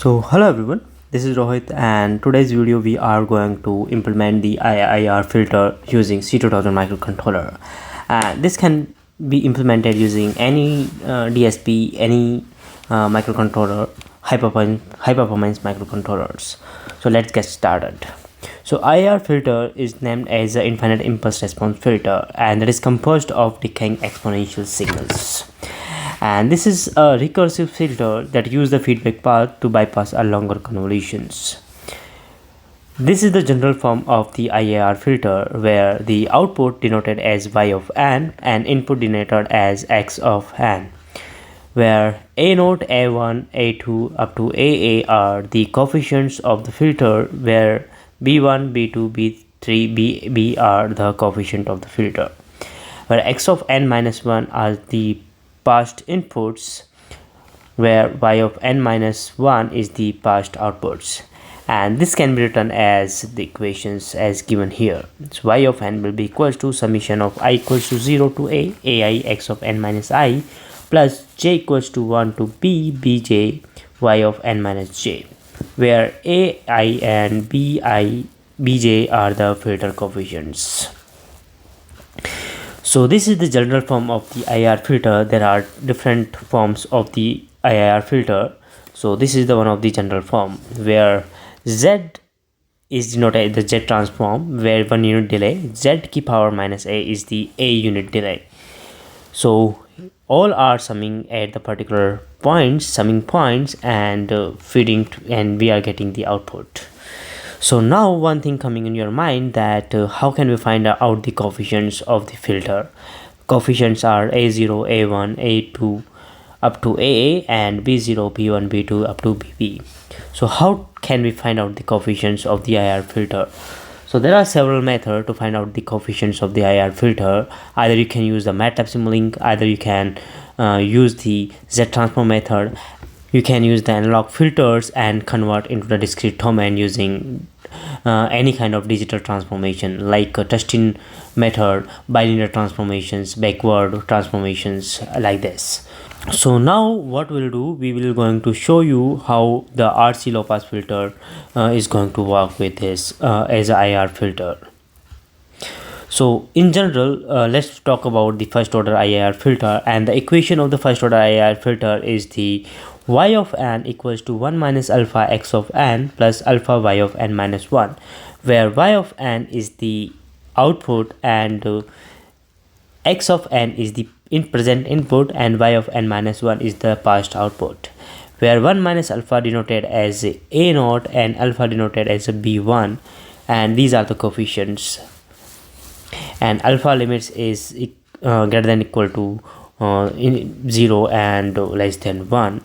Hello everyone, this is Rohit, and today's video we are going to implement the IIR filter using C2000 microcontroller. This can be implemented using any DSP, any microcontroller, high performance microcontrollers. So let's get started. So IIR filter is named as the infinite impulse response filter, and it is composed of decaying exponential signals. And this is a recursive filter that uses the feedback path to bypass a longer convolutions. This is the general form of the IIR filter, where the output denoted as y of n and input denoted as x of n, where a0, a1, a2 up to aa are the coefficients of the filter, where b1, b2, b3, bb are the coefficient of the filter, where x of n minus 1 are the passed inputs, where y of n minus 1 is the passed outputs, and this can be written as the equations as given here. So y of n will be equals to summation of I equals to 0 to ai x of n minus I plus j equals to 1 to b bj y of n minus j, where ai and bj are the filter coefficients. So this is the general form of the IIR filter. There are different forms of the IIR filter. So this is the one of the general form, where Z is denoted as the Z transform, where 1 unit delay, Z ki power minus A is the A unit delay. So all are summing at the particular points, summing points, and feeding and we are getting the output. So now one thing coming in your mind, that how can we find out the coefficients of the filter? Coefficients are a0, a1, a2 up to aa and b0, b1, b2 up to bb. So how can we find out the coefficients of the IIR filter? So there are several methods to find out the coefficients of the IIR filter. Either you can use the MATLAB Simulink, either you can use the Z transform method. You can use the analog filters and convert into the discrete domain using any kind of digital transformation like Tustin method, bilinear transformations, backward transformations, like this. So now what we'll do, we will going to show you how the RC low pass filter is going to work with this as a IIR filter. So in general, let's talk about the first order IIR filter, and the equation of the first order IIR filter is the y of n equals to 1 minus alpha x of n plus alpha y of n minus 1, where y of n is the output and x of n is the present input and y of n minus 1 is the passed output, where 1 minus alpha denoted as a0 and alpha denoted as a b1, and these are the coefficients, and alpha limits is greater than equal to 0 and less than 1.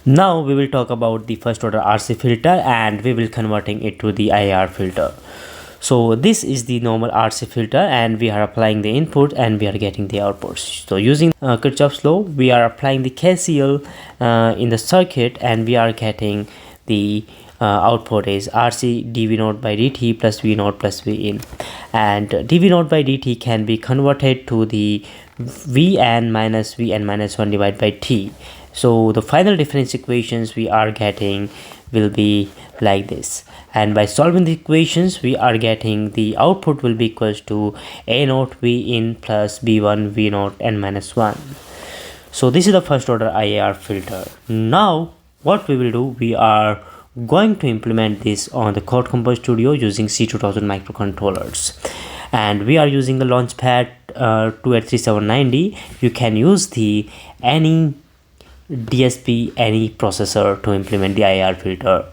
Now we will talk about the first order RC filter, and we will converting it to the IIR filter. So this is the normal RC filter, and we are applying the input and we are getting the outputs. So using Kirchhoff's law, we are applying the KCL in the circuit, and we are getting the output is RC dv0 by dt plus v0 plus vin, and dv0 by dt can be converted to the vn minus 1 divided by t. So the final difference equations we are getting will be like this, and by solving the equations we are getting the output will be equals to a0 vin plus b1 v0 n minus 1. So this is the first order IIR filter. Now what we will do, we are going to implement this on the Code Composer Studio using C2000 microcontrollers, and we are using the LaunchPad 283790. You can use the any DSP, any processor to implement the IIR filter.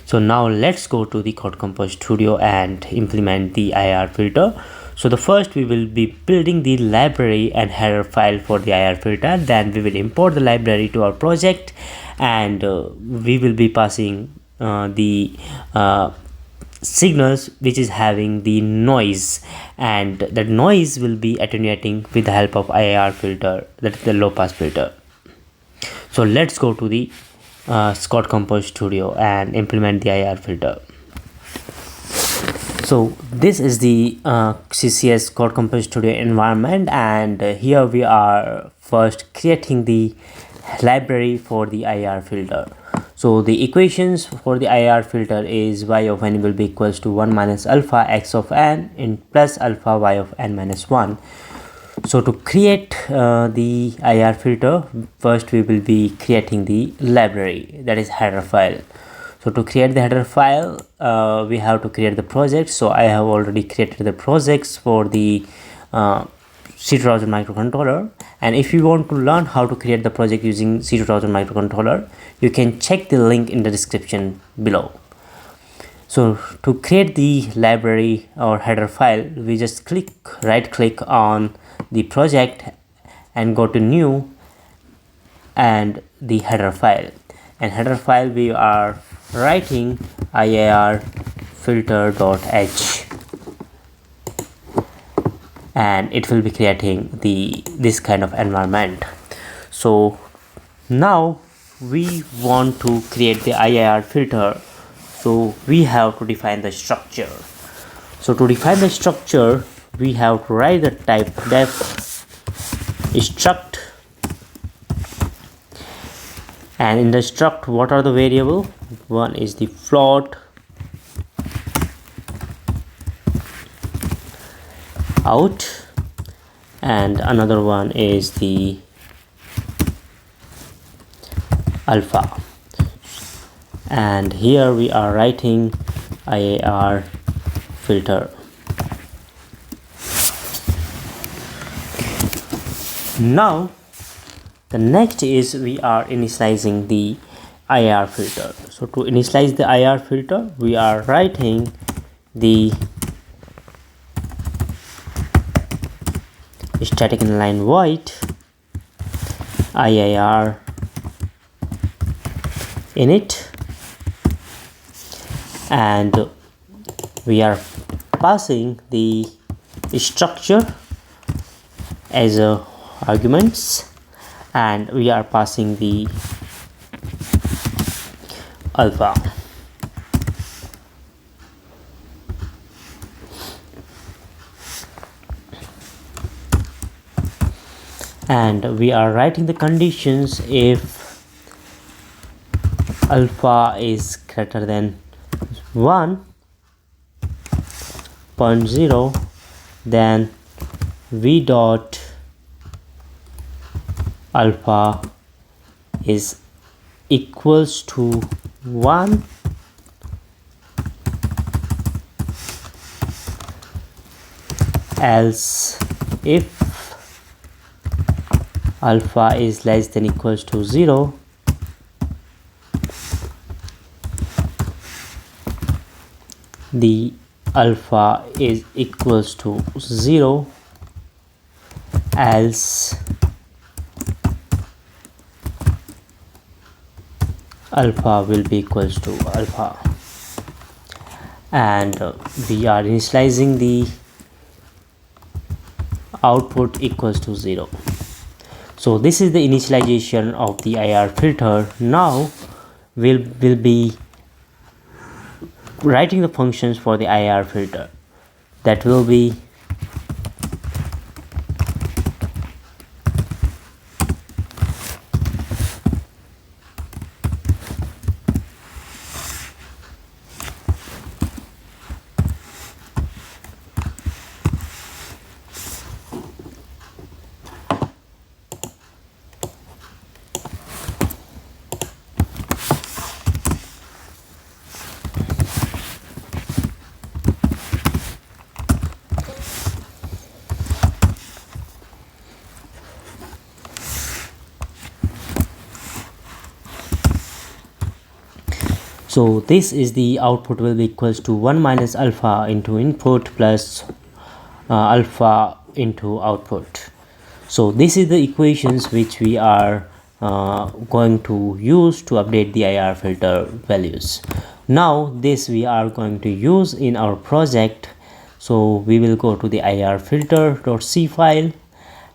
So now let's go to the Code Composer Studio and implement the IIR filter. So the first we will be building the library and header file for the IIR filter. Then we will import the library to our project, and we will be passing the signals which is having the noise, and that noise will be attenuating with the help of IIR filter, that is the low pass filter. So let's go to the Code Composer Studio and implement the IIR filter. So this is the CCS Code Composer Studio environment, and here we are first creating the library for the IIR filter. So the equations for the IIR filter is y of n will be equals to 1 minus alpha x of n in plus alpha y of n minus 1. So to create the IIR filter, first we will be creating the library, that is header file. So to create the header file, we have to create the project. So I have already created the projects for the C2000 microcontroller, and if you want to learn how to create the project using C2000 microcontroller, you can check the link in the description below. So to create the library or header file, we just right click on the project and go to new and the header file. And header file we are writing IIR filter.h, and it will be creating this kind of environment. So now we want to create the IIR filter, so we have to define the structure. So to define the structure, we have to write the type def struct, and in the struct, what are the variable? One is the float, out, and another one is the alpha. And here we are writing IIR filter. Now the next is we are initializing the IIR filter. So to initialize the IIR filter, we are writing the static inline void IIR init, and we are passing the structure as arguments, and we are passing the alpha. And we are writing the conditions if alpha is greater than 1.0, then v dot alpha is equals to 1, else if alpha is less than equals to 0, the alpha is equals to 0, else alpha will be equals to alpha. And we are initializing the output equals to 0. So this is the initialization of the IIR filter. Now we'll be writing the functions for the IIR filter. That will be so this is the output will be equals to 1 minus alpha into input plus alpha into output. So this is the equations which we are going to use to update the IIR filter values. Now this we are going to use in our project. So we will go to the IIR filter.c file,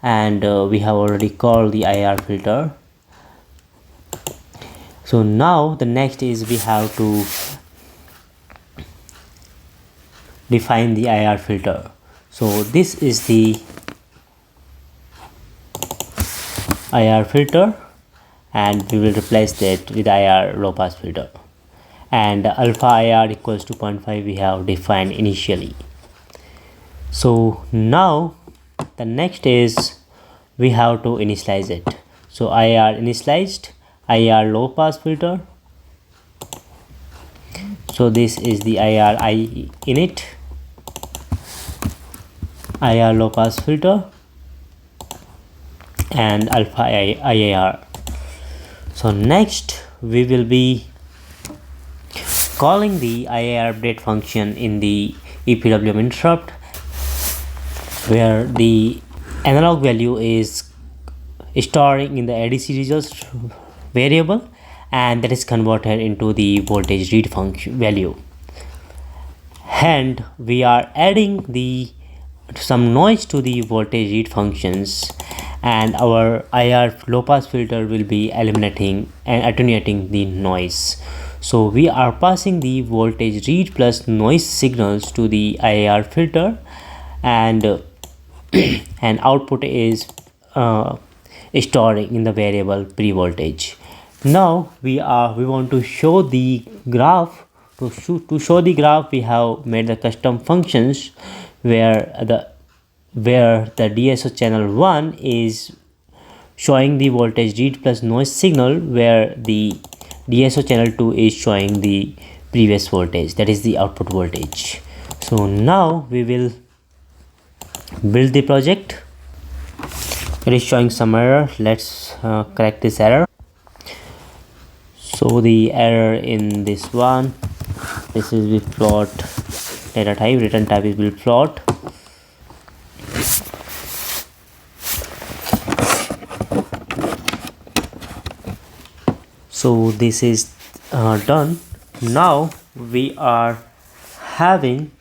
and we have already called the IIR filter. So now the next is we have to define the IIR filter. So this is the IIR filter, and we will replace that with IIR low pass filter, and alpha IR equals to 0.5 we have defined initially. So now the next is we have to initialize it. So IIR initialized, IIR low pass filter. So this is the IIR init, IIR low pass filter, and alpha IIR. So next we will be calling the IIR update function in the EPWM interrupt, where the analog value is storing in the ADC results variable, and that is converted into the voltage read function value, and we are adding some noise to the voltage read functions, and our IR low pass filter will be eliminating and attenuating the noise. So we are passing the voltage read plus noise signals to the IR filter, and and output is storing in the variable pre-voltage. Now we want to show the graph. To show the graph, we have made the custom functions where the DSO channel 1 is showing the voltage read plus noise signal, where the DSO channel 2 is showing the previous voltage, that is the output voltage. So now we will build the project. It is showing some error. Let's correct this error. So the error in this one, this is with float data type, return type is with float. So this is done. Now we are having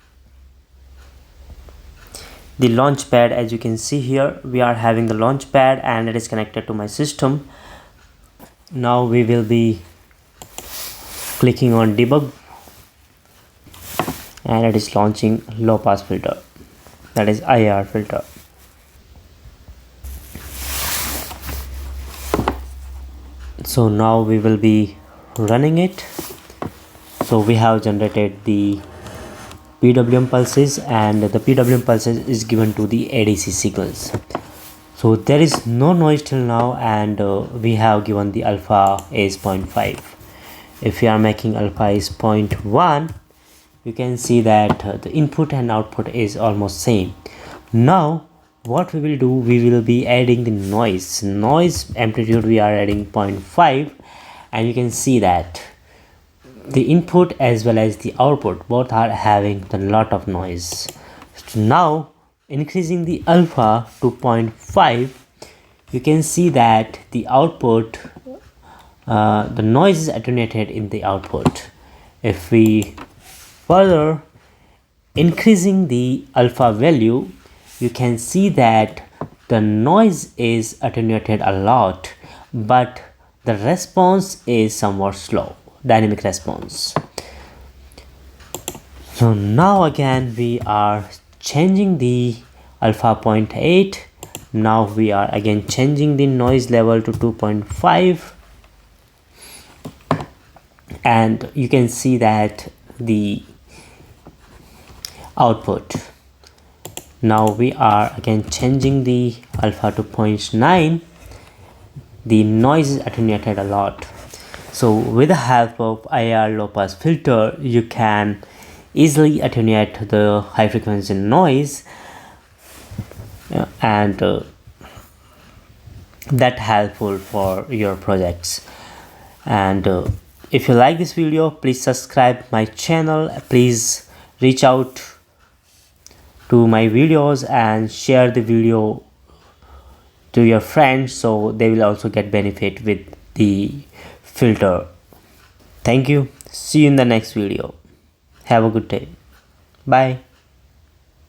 the LaunchPad. As you can see here, we are having the LaunchPad and it is connected to my system. Now we will be clicking on debug, and it is launching low pass filter, that is IIR filter. So now we will be running it. So we have generated the PWM pulses, and the PWM pulses is given to the ADC signals. So there is no noise till now, and we have given the alpha is 0.5. If we are making alpha is 0.1, you can see that the input and output is almost same. Now what we will do, we will be adding the noise amplitude. We are adding 0.5, and you can see that the input as well as the output both are having a lot of noise. So now increasing the alpha to 0.5, you can see that the output, the noise is attenuated in the output. If we further increasing the alpha value, you can see that the noise is attenuated a lot, but the response is somewhat slow, dynamic response. So now again we are changing the alpha 0.8. Now we are again changing the noise level to 2.5, and you can see that the output, now we are again changing the alpha to 0.9. the noise is attenuated a lot. So with the help of IIR low pass filter, you can easily attenuate the high frequency noise, and that helpful for your projects. And if you like this video, please subscribe my channel. Please reach out to my videos and share the video to your friends, so they will also get benefit with the filter. Thank you. See you in the next video. Have a good day. Bye.